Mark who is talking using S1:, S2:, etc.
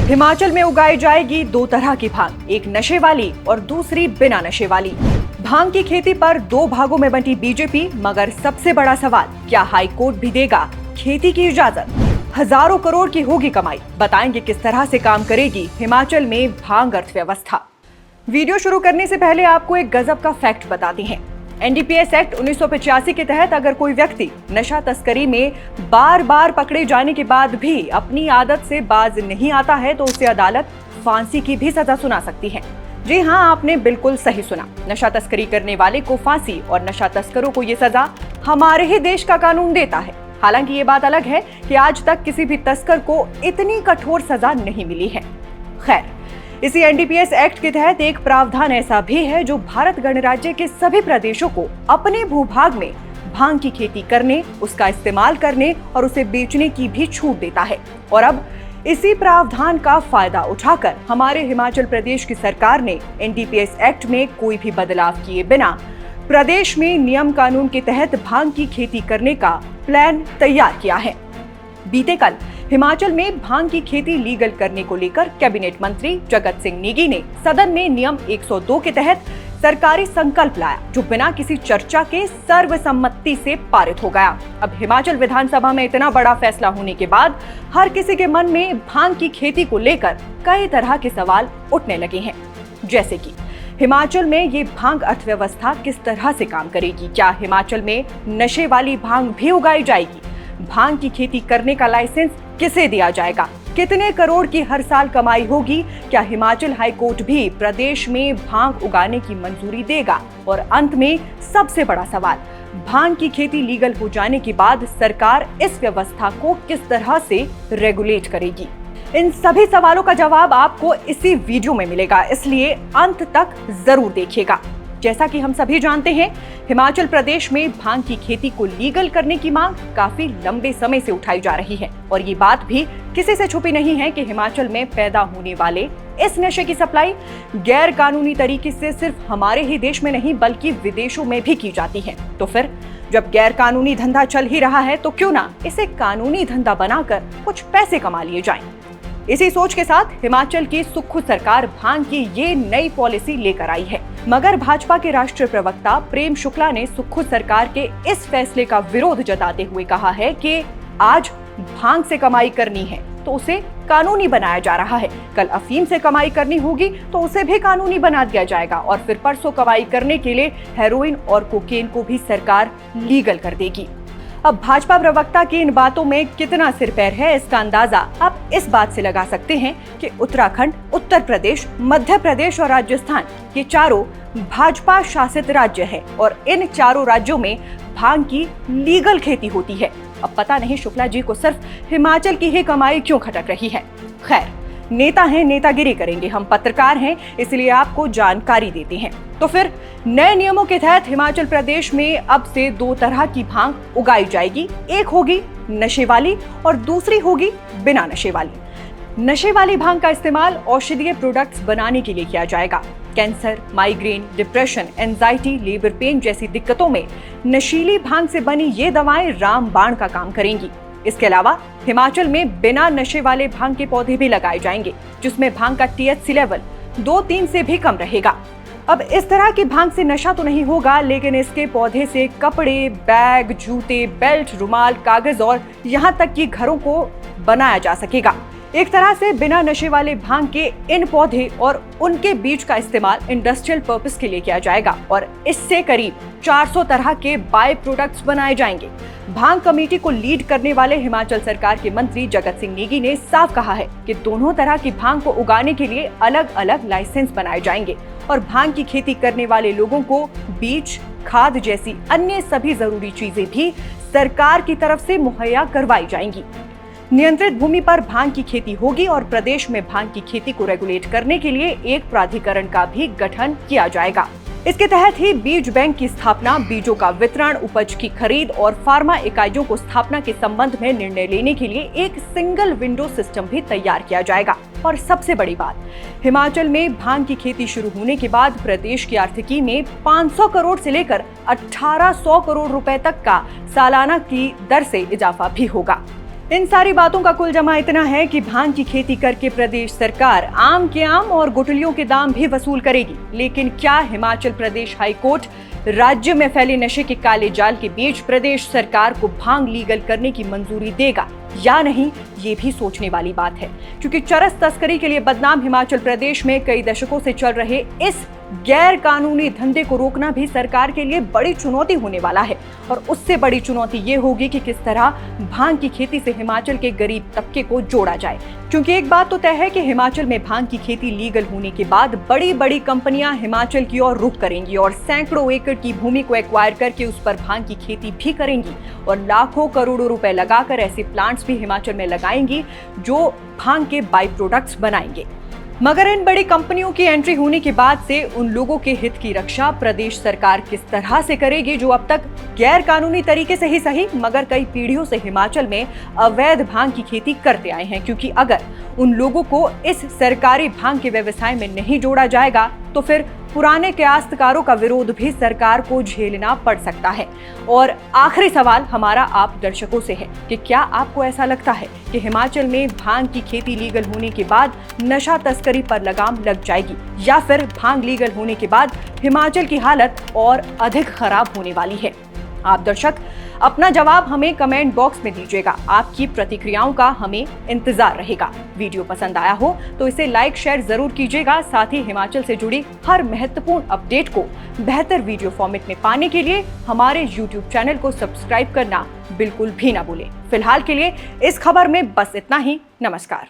S1: हिमाचल में उगाई जाएगी दो तरह की भांग, एक नशे वाली और दूसरी बिना नशे वाली। भांग की खेती पर दो भागों में बंटी बीजेपी, मगर सबसे बड़ा सवाल, क्या हाई कोर्ट भी देगा खेती की इजाजत? हजारों करोड़ की होगी कमाई, बताएंगे किस तरह से काम करेगी हिमाचल में भांग अर्थव्यवस्था। वीडियो शुरू करने से पहले आपको एक गजब का फैक्ट बताते हैं। एनडीपीएस एक्ट 1985 के तहत अगर कोई व्यक्ति नशा तस्करी में बार बार पकड़े जाने के बाद भी अपनी आदत से बाज नहीं आता है तो उसे अदालत फांसी की भी सजा सुना सकती है। जी हाँ, आपने बिल्कुल सही सुना। नशा तस्करी करने वाले को फांसी और नशा तस्करों को ये सजा हमारे ही देश का कानून देता है। हालांकि ये बात अलग है कि आज तक किसी भी तस्कर को इतनी कठोर सजा नहीं मिली है। खैर, इसी एनडीपीएस एक्ट के तहत एक प्रावधान ऐसा भी है जो भारत गणराज्य के सभी प्रदेशों को अपने भूभाग में भांग की खेती करने, उसका इस्तेमाल करने और उसे बेचने की भी छूट देता है। और अब इसी प्रावधान का फायदा उठाकर हमारे हिमाचल प्रदेश की सरकार ने एनडीपीएस एक्ट में कोई भी बदलाव किए बिना प्रदेश में नियम कानून के तहत भांग की खेती करने का प्लान तैयार किया है। बीते कल हिमाचल में भांग की खेती लीगल करने को लेकर कैबिनेट मंत्री जगत सिंह नेगी ने सदन में नियम 102 के तहत सरकारी संकल्प लाया, जो बिना किसी चर्चा के सर्वसम्मति से पारित हो गया। अब हिमाचल विधानसभा में इतना बड़ा फैसला होने के बाद हर किसी के मन में भांग की खेती को लेकर कई तरह के सवाल उठने लगे हैं, जैसे कि हिमाचल में ये भांग अर्थव्यवस्था किस तरह से काम करेगी? क्या हिमाचल में नशे वाली भांग भी उगाई जाएगी? भांग की खेती करने का लाइसेंस किसे दिया जाएगा? कितने करोड़ की हर साल कमाई होगी? क्या हिमाचल हाई कोर्ट भी प्रदेश में भांग उगाने की मंजूरी देगा? और अंत में सबसे बड़ा सवाल, भांग की खेती लीगल हो जाने के बाद सरकार इस व्यवस्था को किस तरह से रेगुलेट करेगी? इन सभी सवालों का जवाब आपको इसी वीडियो में मिलेगा, इसलिए अंत तक जरूर देखिएगा। जैसा कि हम सभी जानते हैं, हिमाचल प्रदेश में भांग की खेती को लीगल करने की मांग काफी लंबे समय से उठाई जा रही है और ये बात भी किसी से छुपी नहीं है कि हिमाचल में पैदा होने वाले इस नशे की सप्लाई गैर कानूनी तरीके से सिर्फ हमारे ही देश में नहीं बल्कि विदेशों में भी की जाती है। तो फिर जब गैर कानूनी धंधा चल ही रहा है तो क्यों ना इसे कानूनी धंधा बनाकर कुछ पैसे कमा लिए जाएं। इसी सोच के साथ हिमाचल की सुक्खू सरकार भांग की ये नई पॉलिसी लेकर आई है, मगर भाजपा के राष्ट्रीय प्रवक्ता प्रेम शुक्ला ने सुक्खू सरकार के इस फैसले का विरोध जताते हुए कहा है कि आज भांग से कमाई करनी है तो उसे कानूनी बनाया जा रहा है, कल अफीम से कमाई करनी होगी तो उसे भी कानूनी बना दिया जाएगा और फिर परसों कमाई करने के लिए हेरोइन और कोकेन को भी सरकार लीगल कर देगी। अब भाजपा प्रवक्ता की इन बातों में कितना सिर पैर है, इसका अंदाजा आप इस बात से लगा सकते हैं कि उत्तराखंड, उत्तर प्रदेश, मध्य प्रदेश और राजस्थान ये चारों भाजपा शासित राज्य है और इन चारों राज्यों में भांग की लीगल खेती होती है। अब पता नहीं शुक्ला जी को सिर्फ हिमाचल की ही कमाई क्यों खटक रही है। खैर, नेता हैं, नेतागिरी करेंगे, हम पत्रकार हैं, इसलिए आपको जानकारी देते हैं। तो फिर नए नियमों के तहत हिमाचल प्रदेश में अब से दो तरह की भांग उगाई जाएगी, एक होगी नशे वाली और दूसरी होगी बिना नशे वाली। नशे वाली भांग का इस्तेमाल औषधीय प्रोडक्ट्स बनाने के लिए किया जाएगा। Cancer, migraine, depression, anxiety, labour pain जैसी दिक्कतों में नशीली भांग से बनी ये दवाएं रामबाण का काम करेंगी। इसके अलावा हिमाचल में बिना नशे वाले भांग के पौधे भी लगाए जाएंगे, जिसमें भांग का THC लेवल 2-3 से भी कम रहेगा। अब इस तरह की भांग से नशा तो नहीं होगा, लेकिन इसके पौधे से कपड़े, बैग, जूते, बेल्ट, रुमाल, कागज और यहाँ तक कि घरों को बनाया जा सकेगा। एक तरह से बिना नशे वाले भांग के इन पौधे और उनके बीज का इस्तेमाल इंडस्ट्रियल पर्पस के लिए किया जाएगा और इससे करीब 400 तरह के बाय प्रोडक्ट्स बनाए जाएंगे। भांग कमेटी को लीड करने वाले हिमाचल सरकार के मंत्री जगत सिंह नेगी ने साफ कहा है कि दोनों तरह की भांग को उगाने के लिए अलग अलग लाइसेंस बनाए जाएंगे और भांग की खेती करने वाले लोगों को बीज, खाद जैसी अन्य सभी जरूरी चीजें भी सरकार की तरफ से मुहैया करवाई जाएंगी। नियंत्रित भूमि पर भांग की खेती होगी और प्रदेश में भांग की खेती को रेगुलेट करने के लिए एक प्राधिकरण का भी गठन किया जाएगा। इसके तहत ही बीज बैंक की स्थापना, बीजों का वितरण, उपज की खरीद और फार्मा इकाइयों को स्थापना के संबंध में निर्णय लेने के लिए एक सिंगल विंडो सिस्टम भी तैयार किया जाएगा। और सबसे बड़ी बात, हिमाचल में भांग की खेती शुरू होने के बाद प्रदेश की आर्थिकी में 500 करोड़ से लेकर 1800 करोड़ रुपए तक का सालाना की दर से इजाफा भी होगा। इन सारी बातों का कुल जमा इतना है कि भांग की खेती करके प्रदेश सरकार आम के आम और गुठलियों के दाम भी वसूल करेगी। लेकिन क्या हिमाचल प्रदेश हाईकोर्ट राज्य में फैले नशे के काले जाल के बीच प्रदेश सरकार को भांग लीगल करने की मंजूरी देगा या नहीं, ये भी सोचने वाली बात है। क्योंकि चरस तस्करी के लिए बदनाम हिमाचल प्रदेश में कई दशकों से चल रहे इस गैर कानूनी धंधे को रोकना भी सरकार के लिए बड़ी चुनौती होने वाला है। और उससे बड़ी चुनौती ये होगी कि किस तरह भांग की खेती से हिमाचल के गरीब तबके को जोड़ा जाए। क्योंकि एक बात तो तय है कि हिमाचल में भांग की खेती लीगल होने के बाद बड़ी बड़ी कंपनियां हिमाचल की ओर रुख करेंगी और सैकड़ों एकड़ की भूमि को एक्वायर करके उस पर भांग की खेती भी करेंगी और लाखों करोड़ों रुपए लगाकर ऐसे प्लांट्स भी हिमाचल में लगाएंगी जो भांग के बाई प्रोडक्ट्स बनाएंगे। मगर इन बड़ी कंपनियों की एंट्री होने के बाद से उन लोगों के हित की रक्षा प्रदेश सरकार किस तरह से करेगी जो अब तक गैर कानूनी तरीके से ही सही मगर कई पीढ़ियों से हिमाचल में अवैध भांग की खेती करते आए हैं। क्योंकि अगर उन लोगों को इस सरकारी भांग के व्यवसाय में नहीं जोड़ा जाएगा तो फिर पुराने काश्तकारों का विरोध भी सरकार को झेलना पड़ सकता है। और आखिरी सवाल हमारा आप दर्शकों से है कि क्या आपको ऐसा लगता है कि हिमाचल में भांग की खेती लीगल होने के बाद नशा तस्करी पर लगाम लग जाएगी या फिर भांग लीगल होने के बाद हिमाचल की हालत और अधिक खराब होने वाली है? आप दर्शक अपना जवाब हमें कमेंट बॉक्स में दीजिएगा। आपकी प्रतिक्रियाओं का हमें इंतजार रहेगा। वीडियो पसंद आया हो तो इसे लाइक शेयर जरूर कीजिएगा। साथ ही हिमाचल से जुड़ी हर महत्वपूर्ण अपडेट को बेहतर वीडियो फॉर्मेट में पाने के लिए हमारे YouTube चैनल को सब्सक्राइब करना बिल्कुल भी ना भूलें। फिलहाल के लिए इस खबर में बस इतना ही। नमस्कार।